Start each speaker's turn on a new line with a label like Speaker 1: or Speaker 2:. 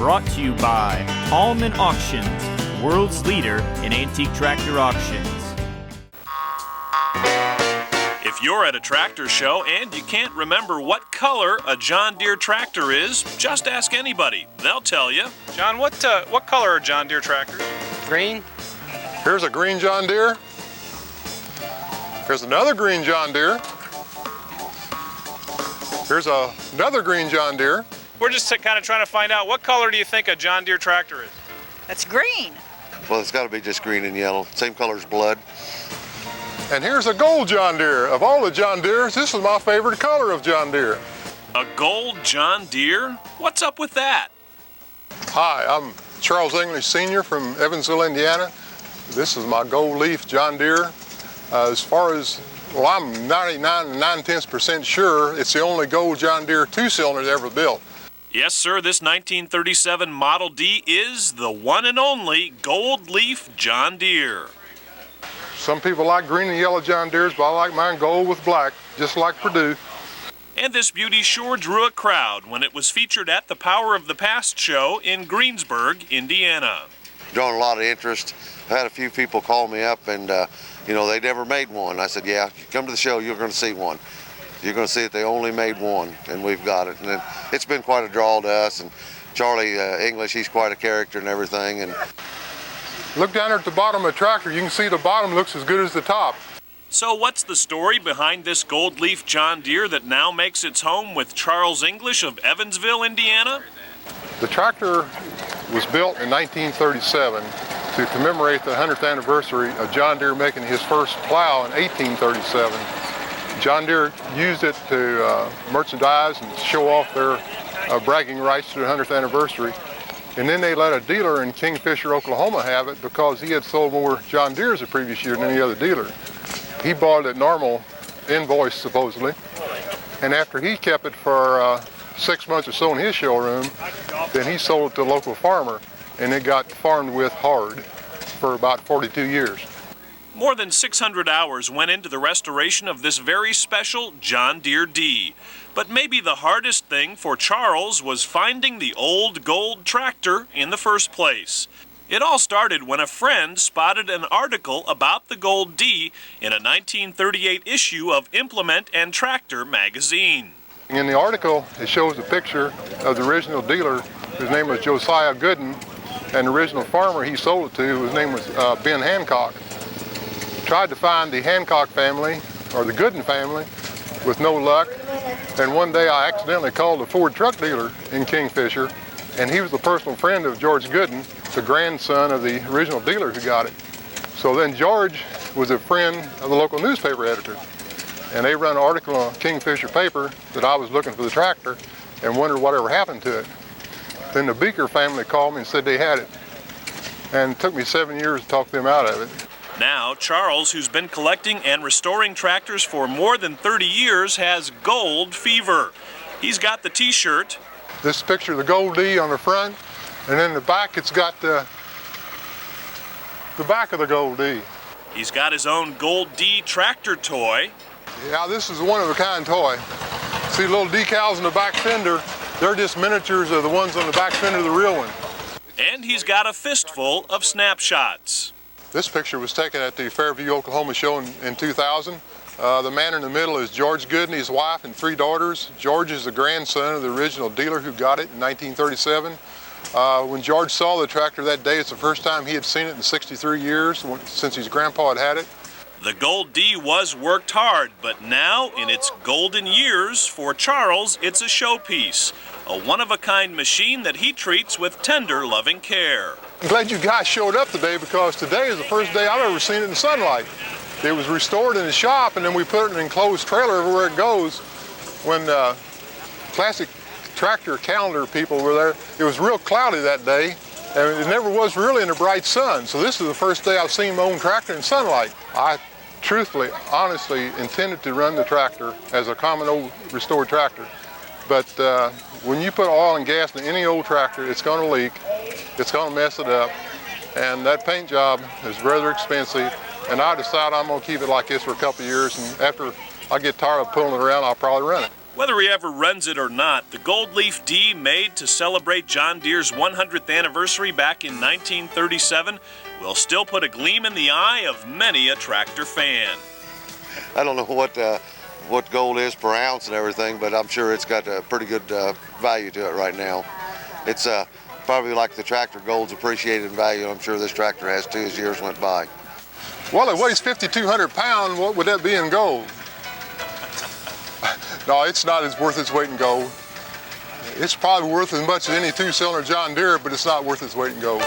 Speaker 1: brought to you by Allman Auctions, world's leader in antique tractor auctions.
Speaker 2: If you're at a tractor show and you can't remember what color a John Deere tractor is, just ask anybody. They'll tell you.
Speaker 3: John, what color are John Deere tractors?
Speaker 4: Green.
Speaker 5: Here's a green John Deere. Here's another green John Deere. Here's another green John Deere.
Speaker 3: We're just kind of trying to find out, what color do you think a John Deere tractor is?
Speaker 6: That's green.
Speaker 7: Well, it's got to be just green and yellow. Same color as blood.
Speaker 5: And here's a gold John Deere. Of all the John Deeres, this is my favorite color of John Deere.
Speaker 2: A gold John Deere? What's up with that?
Speaker 5: Hi, I'm Charles English Sr. from Evansville, Indiana. This is my gold leaf John Deere. As far as, well, I'm 99.9% sure it's the only gold John Deere two-cylinder ever built.
Speaker 2: Yes, sir, this 1937 Model D is the one and only gold leaf John Deere.
Speaker 5: Some people like green and yellow John Deeres, but I like mine gold with black, just like Purdue.
Speaker 2: And this beauty sure drew a crowd when it was featured at the Power of the Past show in Greensburg, Indiana.
Speaker 7: Drawing a lot of interest. I had a few people call me up and, they never made one. I said, yeah, you come to the show, you're going to see one. You're going to see that they only made one, and we've got it. And it's been quite a draw to us. And Charlie English, he's quite a character and everything. And
Speaker 5: look down there at the bottom of the tractor. You can see the bottom looks as good as the top.
Speaker 2: So what's the story behind this gold leaf John Deere that now makes its home with Charles English of Evansville, Indiana?
Speaker 5: The tractor was built in 1937 to commemorate the 100th anniversary of John Deere making his first plow in 1837. John Deere used it to merchandise and show off their bragging rights to the 100th anniversary. And then they let a dealer in Kingfisher, Oklahoma have it because he had sold more John Deeres the previous year than any other dealer. He bought it at normal invoice, supposedly. And after he kept it for 6 months or so in his showroom, then he sold it to a local farmer, and it got farmed with hard for about 42 years.
Speaker 2: More than 600 hours went into the restoration of this very special John Deere D. But maybe the hardest thing for Charles was finding the old gold tractor in the first place. It all started when a friend spotted an article about the Gold D in a 1938 issue of Implement and Tractor magazine.
Speaker 5: In the article, it shows a picture of the original dealer. His name was Josiah Gooden, and the original farmer he sold it to, his name was Ben Hancock. Tried to find the Hancock family, or the Gooden family, with no luck. And one day I accidentally called a Ford truck dealer in Kingfisher, and he was a personal friend of George Gooden, the grandson of the original dealer who got it. So then George was a friend of the local newspaper editor, and they run an article on Kingfisher paper that I was looking for the tractor and wondered whatever happened to it. Then the Beaker family called me and said they had it, and it took me 7 years to talk them out of it.
Speaker 2: Now, Charles, who's been collecting and restoring tractors for more than 30 years, has gold fever. He's got the t-shirt.
Speaker 5: This picture of the Gold D on the front, and then the back it's got the back of the Gold D.
Speaker 2: He's got his own Gold D tractor toy.
Speaker 5: Yeah, this is a one-of-a-kind toy. See the little decals in the back fender? They're just miniatures of the ones on the back fender of the real one.
Speaker 2: And he's got a fistful of snapshots.
Speaker 5: This picture was taken at the Fairview, Oklahoma show in 2000. The man in the middle is George Gooden, his wife, and 3 daughters. George is the grandson of the original dealer who got it in 1937. When George saw the tractor that day, it's the first time he had seen it in 63 years since his grandpa had it.
Speaker 2: The Gold D was worked hard, but now, in its golden years, for Charles, it's a showpiece. A one-of-a-kind machine that he treats with tender, loving care.
Speaker 5: I'm glad you guys showed up today because today is the first day I've ever seen it in the sunlight. It was restored in the shop, and then we put it in an enclosed trailer everywhere it goes. When classic tractor calendar people were there, it was real cloudy that day, and it never was really in the bright sun. So this is the first day I've seen my own tractor in sunlight. I truthfully, honestly intended to run the tractor as a common old restored tractor. But when you put oil and gas in any old tractor, it's going to leak, it's going to mess it up, and that paint job is rather expensive. And I decided I'm going to keep it like this for a couple of years, and after I get tired of pulling it around, I'll probably run it.
Speaker 2: Whether he ever runs it or not, the Gold Leaf D, made to celebrate John Deere's 100th anniversary back in 1937, will still put a gleam in the eye of many a tractor fan.
Speaker 7: I don't know what gold is per ounce and everything, but I'm sure it's got a pretty good value to it right now. It's probably like the tractor gold's appreciated in value. I'm sure this tractor has too as years went by.
Speaker 5: Well, it weighs 5,200 pounds. What would that be in gold? No, it's not as worth its weight in gold. It's probably worth as much as any two-cylinder John Deere, but it's not worth its weight in gold.